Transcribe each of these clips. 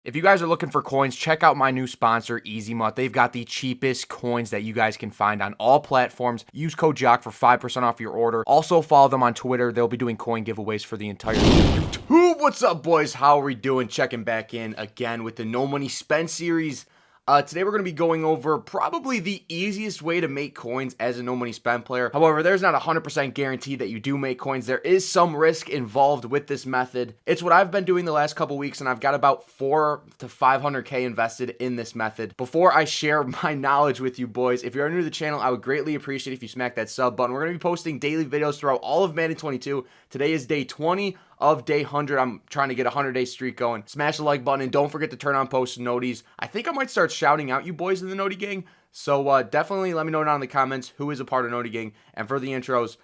If you guys are looking for coins, check out my new sponsor, Ezmut. They've got the cheapest coins that you guys can find on all platforms. Use code JOCK for 5% off your order. Also follow them on Twitter. They'll be doing coin giveaways for the entire YouTube. What's up, boys? How are we doing? Checking back in again with the No Money Spent series. Today we're going to be going over probably the easiest way to make coins as a no money spent player. However, there's not a 100% guarantee that you do make coins. There is some risk involved with this method. It's what I've been doing the last couple weeks, and I've got about 4 to 500k invested in this method. Before I share my knowledge with you boys, if you're new to the channel, I would greatly appreciate if you smack that sub button. We're going to be posting daily videos throughout all of Madden 22. Today is day 20 of day 100. I'm trying to get a 100-day streak going. Smash the like button and don't forget to turn on post noties. I think I might start shouting out you boys in the Noti gang. So definitely let me know down in the comments who is a part of Noti gang. And for the intros,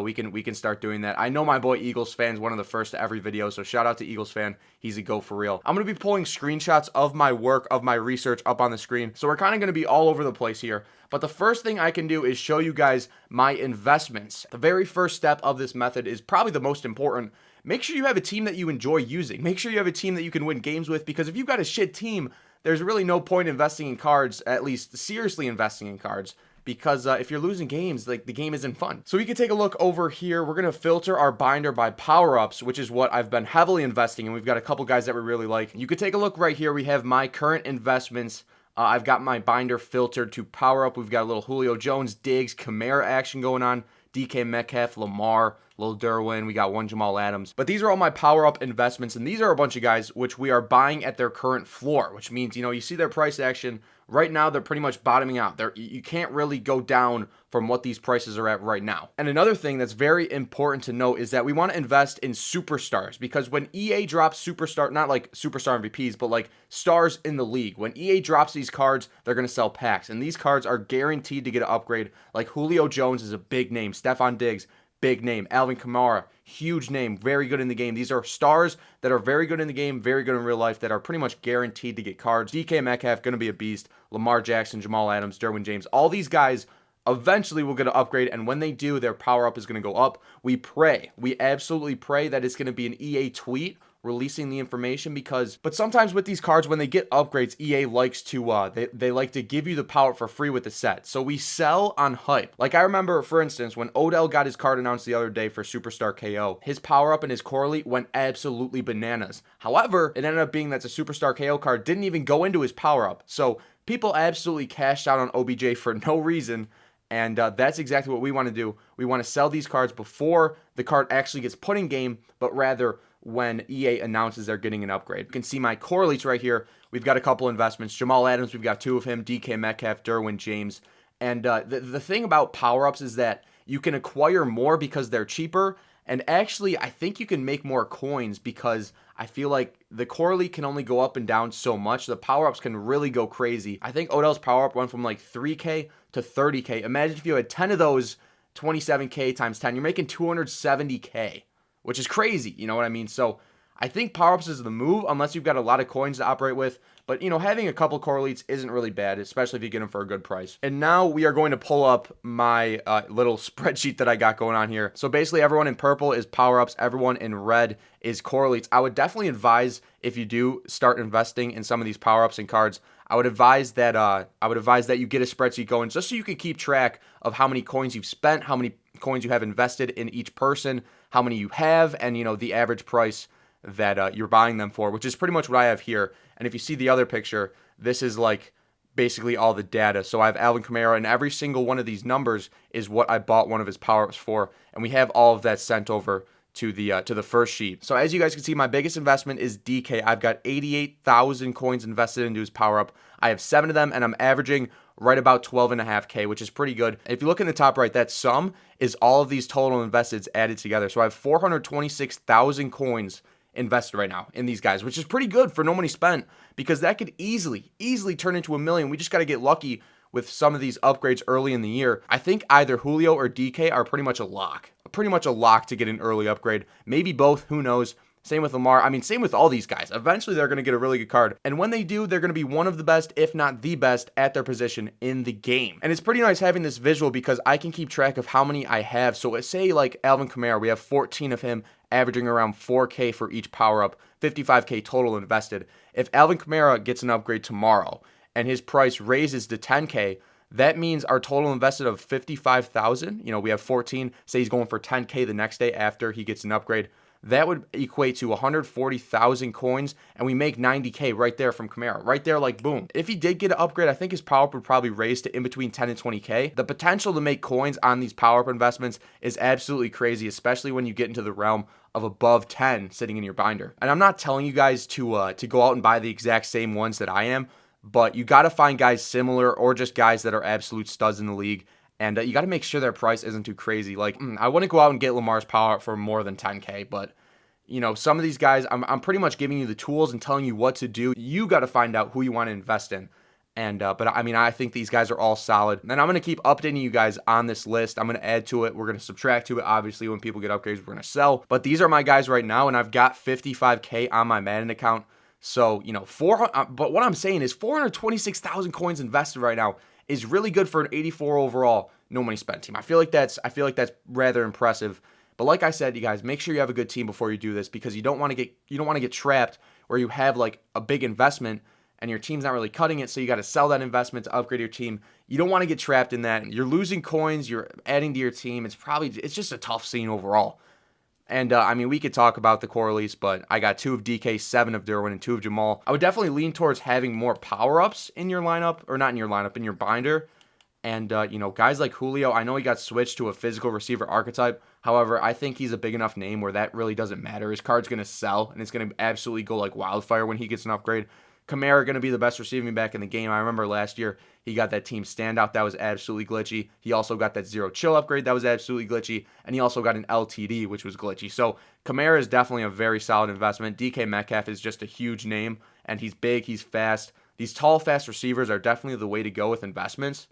we can start doing that. I know my boy Eagles fan is one of the first to every video, so shout out to Eagles fan. He's a go for real. I'm going to be pulling screenshots of my work, of my research up on the screen. So we're kind of going to be all over the place here. But the first thing I can do is show you guys my investments. The very first step of this method is probably the most important. Make sure you have a team that you enjoy using. Make sure you have a team that you can win games with, because if you've got a shit team, there's really no point investing in cards, at least seriously investing in cards, because if you're losing games, like, the game isn't fun. So we can take a look over here. We're going to filter our binder by power-ups, which is what I've been heavily investing in. We've got a couple guys that we really like. You could take a look right here. We have my current investments. I've got my binder filtered to power-up. We've got a little Julio Jones, Diggs, Kamara action going on. DK Metcalf, Lamar, Lil Derwin, we got one Jamal Adams. But these are all my power-up investments, and these are a bunch of guys which we are buying at their current floor, which means, you see their price action. Right now, they're pretty much bottoming out. You can't really go down from what these prices are at right now. And another thing that's very important to note is that we want to invest in superstars, because when EA drops superstar, not like superstar MVPs, but like stars in the league, when EA drops these cards, they're going to sell packs. And these cards are guaranteed to get an upgrade. Like Julio Jones is a big name. Stephon Diggs, big name. Alvin Kamara, huge name, very good in the game. These are stars that are very good in the game, very good in real life, that are pretty much guaranteed to get cards. DK Metcalf, going to be a beast. Lamar Jackson, Jamal Adams, Derwin James, all these guys eventually will get an upgrade, and when they do, their power up is going to go up. We absolutely pray that it's going to be an EA tweet releasing the information, but sometimes with these cards, when they get upgrades, EA likes to they like to give you the power for free with the set. So we sell on hype. Like, I remember, for instance, when Odell got his card announced the other day for Superstar KO, his power up and his correlate went absolutely bananas. However, it ended up being that the Superstar KO card didn't even go into his power up. So people absolutely cashed out on OBJ for no reason. And that's exactly what we want to do. We want to sell these cards before the card actually gets put in game, but rather when EA announces they're getting an upgrade. You can see my correlates right here. We've got a couple investments. Jamal Adams, we've got 2 of him. DK Metcalf, Derwin James. And the thing about power-ups is that you can acquire more because they're cheaper. And actually, I think you can make more coins, because I feel like the correlate can only go up and down so much. The power-ups can really go crazy. I think Odell's power-up went from like 3K to 30K. Imagine if you had 10 of those, 27K times 10. You're making 270K, which is crazy. You know what I mean? So I think power-ups is the move, unless you've got a lot of coins to operate with. But, having a couple correlates isn't really bad, especially if you get them for a good price. And now we are going to pull up my little spreadsheet that I got going on here. So basically, everyone in purple is power-ups. Everyone in red is correlates. I would definitely advise, if you do start investing in some of these power-ups and cards, I would advise that you get a spreadsheet going, just so you can keep track of how many coins you've spent, how many coins you have invested in each person, how many you have, and the average price that you're buying them for, which is pretty much what I have here. And if you see the other picture, this is like basically all the data. So I have Alvin Kamara, and every single one of these numbers is what I bought one of his power-ups for, and we have all of that sent over to the first sheet. So as you guys can see, my biggest investment is DK. I've got 88,000 coins invested into his power-up. I have 7 of them, and I'm averaging right about 12.5K, which is pretty good. If you look in the top right, that sum is all of these total investeds added together. So I have 426,000 coins invested right now in these guys, which is pretty good for no money spent, because that could easily turn into $1 million. We just got to get lucky with some of these upgrades early in the year. I think either Julio or DK are pretty much a lock to get an early upgrade. Maybe both, who knows. Same with Lamar. I mean, same with all these guys. Eventually, they're going to get a really good card. And when they do, they're going to be one of the best, if not the best, at their position in the game. And it's pretty nice having this visual, because I can keep track of how many I have. So say like Alvin Kamara, we have 14 of him, averaging around 4K for each power-up, 55K total invested. If Alvin Kamara gets an upgrade tomorrow and his price raises to 10K, that means our total invested of 55,000, we have 14, say he's going for 10K the next day after he gets an upgrade. That would equate to 140,000 coins, and we make 90K right there from Kamara. Right there, like, boom. If he did get an upgrade, I think his power up would probably raise to in between 10 and 20K. The potential to make coins on these power up investments is absolutely crazy, especially when you get into the realm of above 10 sitting in your binder. And I'm not telling you guys to go out and buy the exact same ones that I am, but you got to find guys similar or just guys that are absolute studs in the league. And you got to make sure their price isn't too crazy. Like, I wouldn't go out and get Lamar's power up for more than 10K, but some of these guys, I'm pretty much giving you the tools and telling you what to do. You got to find out who you want to invest in. And, but I mean, I think these guys are all solid. And I'm going to keep updating you guys on this list. I'm going to add to it. We're going to subtract to it. Obviously, when people get upgrades, we're going to sell. But these are my guys right now, and I've got 55K on my Madden account. So, 400, but what I'm saying is 426,000 coins invested right now is really good for an 84 overall no money spent team. I feel like that's rather impressive. But like I said, you guys, make sure you have a good team before you do this, because you don't want to get trapped where you have like a big investment and your team's not really cutting it, so you got to sell that investment to upgrade your team. You don't want to get trapped in that. You're losing coins, you're adding to your team. It's just a tough scene overall. And I mean, we could talk about the core release, but I got 2 of DK, 7 of Derwin, and 2 of Jamal. I would definitely lean towards having more power-ups in your lineup, or not in your lineup, in your binder. And, guys like Julio, I know he got switched to a physical receiver archetype. However, I think he's a big enough name where that really doesn't matter. His card's going to sell, and it's going to absolutely go like wildfire when he gets an upgrade. Kamara going to be the best receiving back in the game. I remember last year he got that team standout. That was absolutely glitchy. He also got that zero chill upgrade. That was absolutely glitchy. And he also got an LTD, which was glitchy. So Kamara is definitely a very solid investment. DK Metcalf is just a huge name, and he's big. He's fast. These tall, fast receivers are definitely the way to go with investments.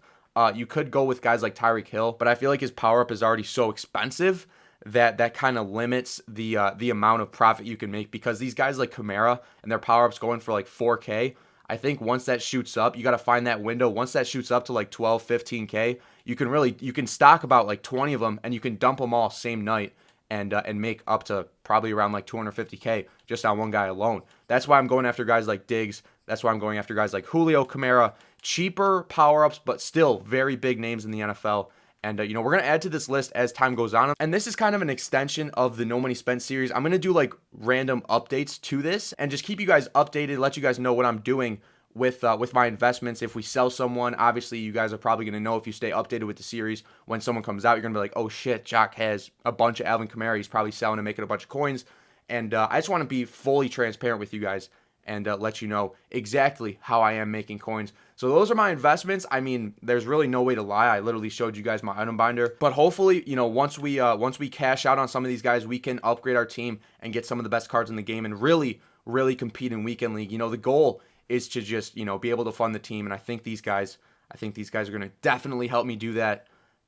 You could go with guys like Tyreek Hill, but I feel like his power-up is already so expensive that kind of limits the amount of profit you can make, because these guys like Kamara and their power-ups going for like 4K, I think once that shoots up, you got to find that window. Once that shoots up to like 12, 15K, you can stock about like 20 of them, and you can dump them all same night and make up to probably around like 250K just on one guy alone. That's why I'm going after guys like Diggs. That's why I'm going after guys like Julio, Kamara, cheaper power-ups, but still very big names in the NFL. And, we're going to add to this list as time goes on. And this is kind of an extension of the No Money Spent series. I'm going to do like random updates to this and just keep you guys updated, let you guys know what I'm doing with my investments. If we sell someone, obviously you guys are probably going to know if you stay updated with the series. When someone comes out, you're going to be like, oh shit, Jock has a bunch of Alvin Kamara. He's probably selling and making a bunch of coins. And I just want to be fully transparent with you guys and let you know exactly how I am making coins. So those are my investments. I mean, there's really no way to lie. I literally showed you guys my item binder. But hopefully, once we cash out on some of these guys, we can upgrade our team and get some of the best cards in the game and really, really compete in Weekend League. The goal is to just, be able to fund the team. And I think these guys are going to definitely help me do that.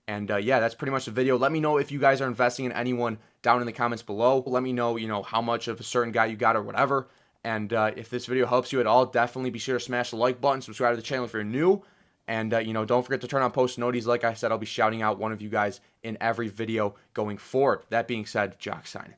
And yeah, that's pretty much the video. Let me know if you guys are investing in anyone down in the comments below. Let me know, how much of a certain guy you got or whatever. And if this video helps you at all, definitely be sure to smash the like button, subscribe to the channel if you're new, and don't forget to turn on post noties. Like I said, I'll be shouting out one of you guys in every video going forward. That being said, Jock signing.